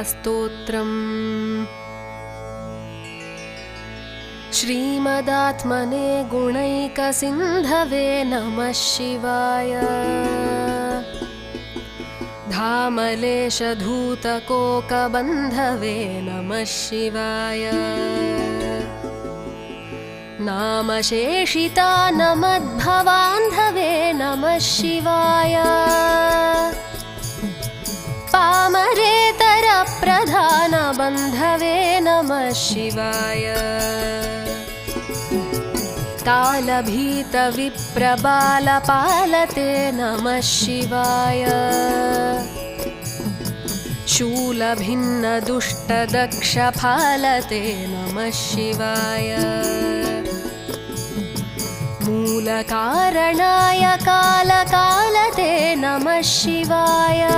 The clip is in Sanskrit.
स्तोत्रम् श्रीमदात्मने गुणैकसिन्धवे नमः शिवाय। धामलेशधूतकोकबन्धवे नमः शिवाय। नामशेषितानमद्भवान्धवे नमः शिवाय। पामरेतरप्रधानबन्धवे नमः शिवाय। कालभीतविप्रबालपालते नमः शिवाय। शूलभिन्नदुष्टदक्षफालते नमः शिवाय। मूलकारणाय कालकालते नमः शिवाय।